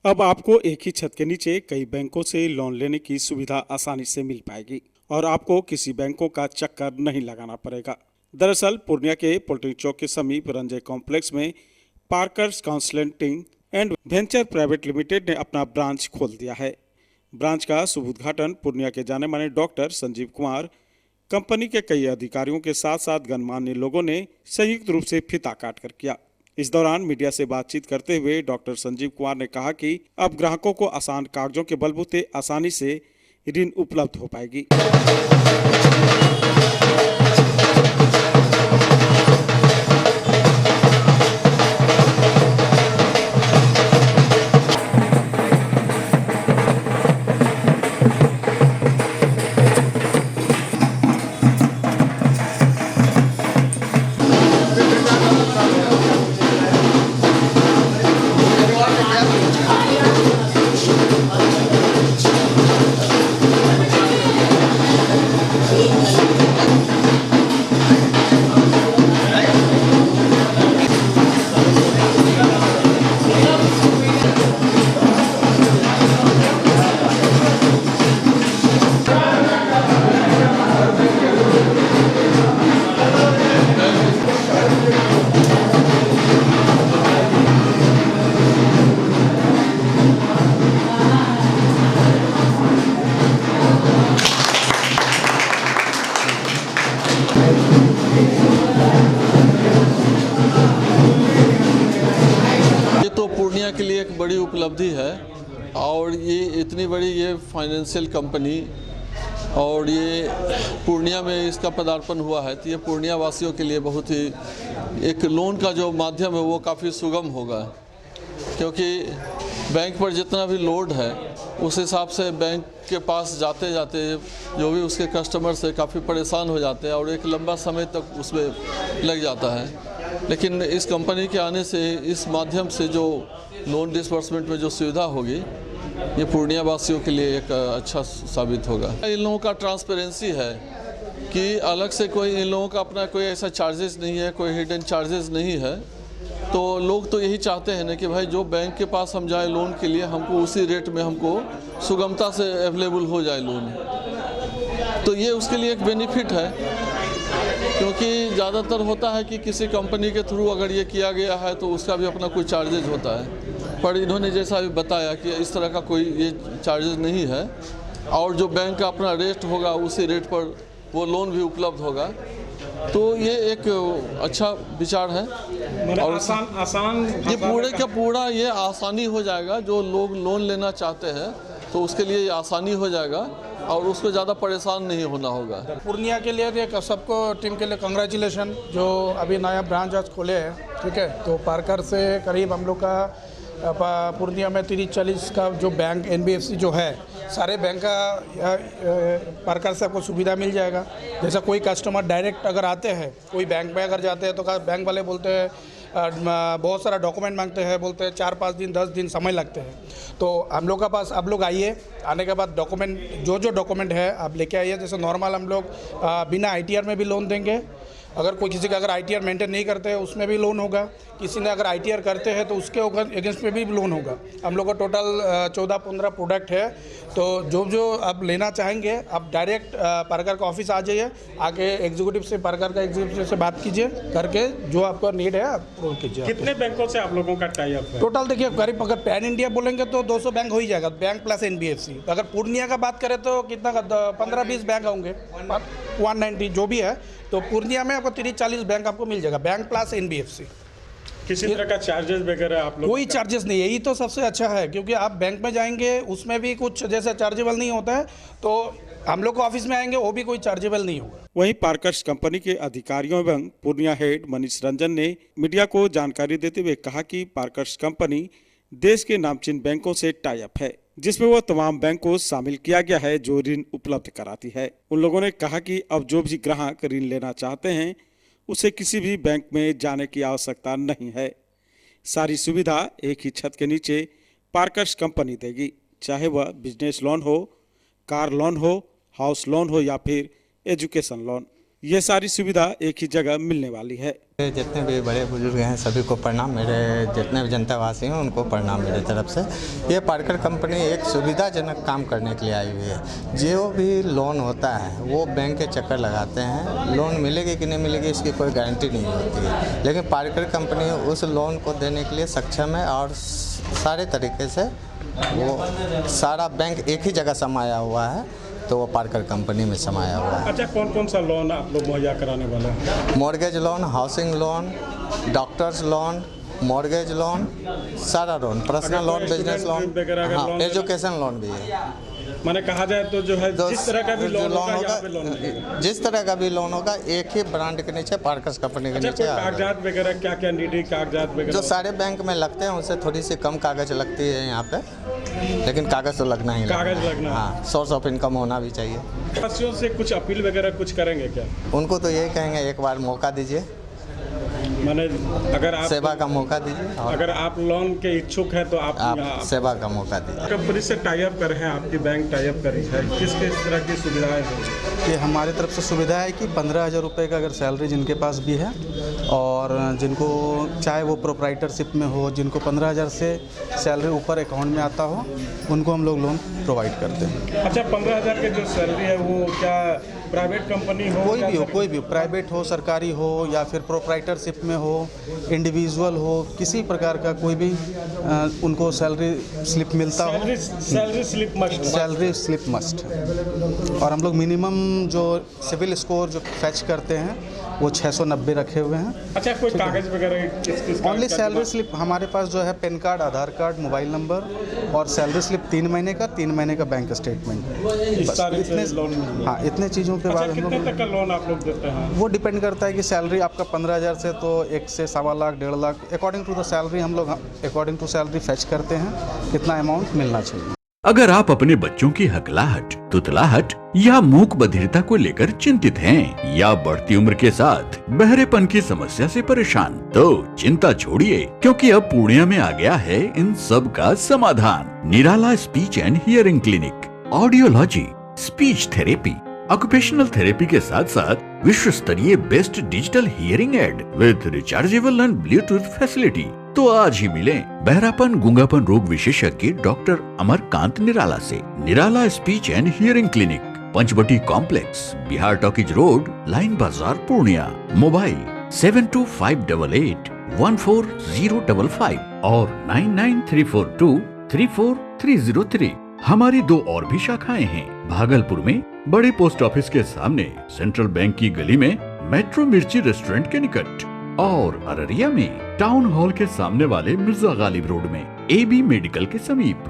अब आपको एक ही छत के नीचे कई बैंकों से लोन लेने की सुविधा आसानी से मिल पाएगी और आपको किसी बैंकों का चक्कर नहीं लगाना पड़ेगा। दरअसल पूर्णिया के पोल्ट्री चौक के समीप रंजय कॉम्प्लेक्स में Parker's consulting and venture private limited ने अपना ब्रांच खोल दिया है। ब्रांच का शुभ उद्घाटन पूर्णिया के जाने माने डॉक्टर संजीव कुमार, कंपनी के कई अधिकारियों के साथ साथ गणमान्य लोगों ने संयुक्त रूप से फीता काट कर किया। इस दौरान मीडिया से बातचीत करते हुए डॉक्टर संजीव कुमार ने कहा कि अब ग्राहकों को आसान कागजों के बलबूते आसानी से ऋण उपलब्ध हो पाएगी। ये तो पूर्णिया के लिए एक बड़ी उपलब्धि है और ये इतनी बड़ी ये फाइनेंशियल कंपनी और ये पूर्णिया में इसका पदार्पण हुआ है, तो ये पूर्णिया वासियों के लिए बहुत ही एक लोन का जो माध्यम है वो काफ़ी सुगम होगा, क्योंकि बैंक पर जितना भी लोड है उस हिसाब से बैंक के पास जाते जाते जो भी उसके कस्टमर से काफ़ी परेशान हो जाते हैं और एक लंबा समय तक उसमें लग जाता है। लेकिन इस कंपनी के आने से इस माध्यम से जो लोन डिसबर्समेंट में जो सुविधा होगी ये पूर्णिया वासियों के लिए एक अच्छा साबित होगा। इन लोगों का ट्रांसपेरेंसी है कि अलग से कोई इन लोगों का अपना कोई ऐसा चार्जेस नहीं है, कोई हिडन चार्जेस नहीं है। तो लोग तो यही चाहते हैं ना कि भाई जो बैंक के पास हम जाए लोन के लिए हमको उसी रेट में हमको सुगमता से अवेलेबल हो जाए लोन, तो ये उसके लिए एक बेनिफिट है। क्योंकि ज़्यादातर होता है कि किसी कंपनी के थ्रू अगर ये किया गया है तो उसका भी अपना कोई चार्जेज होता है, पर इन्होंने जैसा भी बताया कि इस तरह का कोई ये चार्जेज नहीं है और जो बैंक का अपना रेट होगा उसी रेट पर वो लोन भी उपलब्ध होगा। तो ये एक अच्छा विचार है और आसान ये पूरे का पूरा ये आसानी हो जाएगा। जो लोग लोन लेना चाहते हैं तो उसके लिए आसानी हो जाएगा और उसको ज़्यादा परेशान नहीं होना होगा। पूर्णिया के लिए सबको टीम के लिए कंग्रेचुलेशन जो अभी नया ब्रांच आज खोले हैं, ठीक है। तो पार्कर से करीब हम लोग का पूर्णिया में 30-40 का जो बैंक NBFC जो है सारे बैंक का पार्कर से आपको सुविधा मिल जाएगा। जैसा कोई कस्टमर डायरेक्ट अगर आते हैं, कोई बैंक में अगर जाते हैं तो बैंक वाले बोलते हैं बहुत सारा डॉक्यूमेंट मांगते हैं, बोलते हैं 4-5 दिन 10 दिन समय लगते हैं। तो हम लोग का पास आप लोग आइए, आने के बाद डॉक्यूमेंट जो डॉक्यूमेंट है आप लेके आइए। जैसे नॉर्मल हम लोग बिना ITR में भी लोन देंगे। अगर कोई किसी का अगर ITR मेंटेन नहीं करते हैं उसमें भी लोन होगा। किसी ने अगर ITR करते हैं तो उसके अगेंस्ट में भी लोन होगा। हम लोग का टोटल 14-15 प्रोडक्ट है। तो जो आप लेना चाहेंगे आप डायरेक्ट पार्कर का ऑफिस आ जाइए, आके एग्जीक्यूटिव से पार्कर का एग्जीक्यूटिव से बात कीजिए, करके जो आपका नीड है आप पूरा कीजिए। कितने बैंकों से आप लोगों का टाई अप है? टोटल देखिए करीब अगर पैन इंडिया बोलेंगे तो 200 बैंक हो ही जाएगा, बैंक प्लस NBFC। अगर पूर्णिया का बात करें तो कितना 15-20 बैंक होंगे, 190 जो भी है। तो पूर्णिया में आपको 30-40 बैंक आपको मिल जाएगा, बैंक प्लस NBFC। किसी तरह का चार्जेस वगैरह आप लोग? कोई चार्जेस नहीं है, यही तो सबसे अच्छा है। क्योंकि आप बैंक में जाएंगे उसमें भी कुछ जैसे चार्जेबल नहीं होता है, तो हम लोग को ऑफिस में आएंगे वो भी कोई चार्जेबल नहीं होगा। वहीं पार्कर्स कंपनी के अधिकारियों एवं पूर्णिया हेड मनीष रंजन ने मीडिया को जानकारी देते हुए कहा कि पार्कर्स कंपनी देश के नामचीन बैंकों से टाई अप है, जिसमें वह तमाम बैंक को शामिल किया गया है जो ऋण उपलब्ध कराती है। उन लोगों ने कहा कि अब जो भी ग्राहक ऋण लेना चाहते हैं उसे किसी भी बैंक में जाने की आवश्यकता नहीं है। सारी सुविधा एक ही छत के नीचे पार्कर्स कंपनी देगी, चाहे वह बिजनेस लोन हो, कार लोन हो, हाउस लोन हो या फिर एजुकेशन लोन। ये सारी सुविधा एक ही जगह मिलने वाली है। जितने भी बड़े बुजुर्ग हैं सभी को प्रणाम, मेरे जितने भी जनतावासी हैं उनको प्रणाम मेरे तरफ से। ये पारकर कंपनी एक सुविधाजनक काम करने के लिए आई हुई है। जो भी लोन होता है वो बैंक के चक्कर लगाते हैं, लोन मिलेगी कि नहीं मिलेगी इसकी कोई गारंटी नहीं होती है, लेकिन पारकर कंपनी उस लोन को देने के लिए सक्षम है और सारे तरीके से वो सारा बैंक एक ही जगह समाया हुआ है, तो वो पारकर कंपनी में समाया हुआ है। अच्छा, कौन कौन सा लोन आप लोग मुहैया कराने वाले हैं? Mortgage loan, housing loan, doctors loan, mortgage loan, सारा loan, personal loan, business loan, हाँ, एजुकेशन लोन भी है। मैंने कहा जाए तो जो है जिस तरह का भी लोन होगा यहाँ पे लोन मिलेगा। जिस तरह का भी लोन होगा एक ही ब्रांड के नीचे, पारकर कंपनी के अच्छा, नीचे कोई कागजात वगैरह क्या क्या नीडी कागजात वगैरह जो सारे बैंक में लगते हैं उनसे थोड़ी सी कम कागज लगती है यहाँ पे, लेकिन कागज तो लगना ही कागज लगना, हाँ, सोर्स ऑफ इनकम होना भी चाहिए। वासियों से कुछ अपील वगैरह कुछ करेंगे क्या? उनको तो यही कहेंगे एक बार मौका दीजिए, मैंने अगर आप सेवा का मौका दीजिए, और अगर आप लोन के इच्छुक हैं तो आप यहाँ सेवा का मौका दीजिए। कंपनी से टाई अप कर रहे हैं, आपकी बैंक टाई अप करी है, किस किस तरह की सुविधाएं हैं? ये हमारी तरफ से सुविधा है कि 15,000 रुपये का अगर सैलरी जिनके पास भी है और जिनको चाहे वो प्रोप्राइटरशिप में हो, जिनको 15,000 से सैलरी ऊपर अकाउंट में आता हो, उनको हम लोग लोन प्रोवाइड करते हैं। अच्छा, 15,000 की जो सैलरी है वो क्या प्राइवेट कंपनी हो? कोई भी प्राइवेट हो, सरकारी हो या फिर प्रोप्राइटरशिप में हो, इंडिविजुअल हो, किसी प्रकार का कोई भी उनको सैलरी स्लिप मिलता हो, salary slip must. Salary slip must है। और हम लोग मिनिमम जो सिविल स्कोर जो फैच करते हैं वो 690 रखे हुए हैं। अच्छा, कोई कागज वगैरह किस ओनली सैलरी स्लिप हमारे पास जो है पैन कार्ड, आधार कार्ड, मोबाइल नंबर और सैलरी स्लिप 3 महीने का, 3 महीने का बैंक स्टेटमेंट, इतने लोन? हाँ, इतने चीज़ों के बाद हम कितने लोग तक का लोन आप लोग देते हैं? वो डिपेंड करता है कि सैलरी आपका 15,000 से तो 1 से 1.25 lakh, 1.5 lakh, according to the salary हम लोग अकॉर्डिंग टू सैलरी फैच करते हैं कितना अमाउंट मिलना चाहिए। अगर आप अपने बच्चों की हकलाहट, तुतलाहट या मूक बधिरता को लेकर चिंतित हैं या बढ़ती उम्र के साथ बहरेपन की समस्या से परेशान, तो चिंता छोड़िए, क्योंकि अब पूर्णिया में आ गया है इन सब का समाधान। Nirala speech and hearing clinic, audiology, speech therapy, occupational therapy के साथ साथ विश्व स्तरीय best digital hearing aid with rechargeable and Bluetooth facility. तो आज ही मिलें बहरापन गूंगापन रोग विशेषज्ञ डॉक्टर अमरकांत निराला से। Nirala speech and hearing clinic, Panchavati complex, Bihar talkies road, line Bazar, Purnia. Mobile 7258814055 और 9934234303। हमारी 2 और भी शाखाएं हैं, भागलपुर में बड़े पोस्ट ऑफिस के सामने, सेंट्रल बैंक की गली में, मेट्रो मिर्ची रेस्टोरेंट के निकट, और अररिया में टाउन हॉल के सामने वाले मिर्जा गालिब रोड में AB मेडिकल के समीप।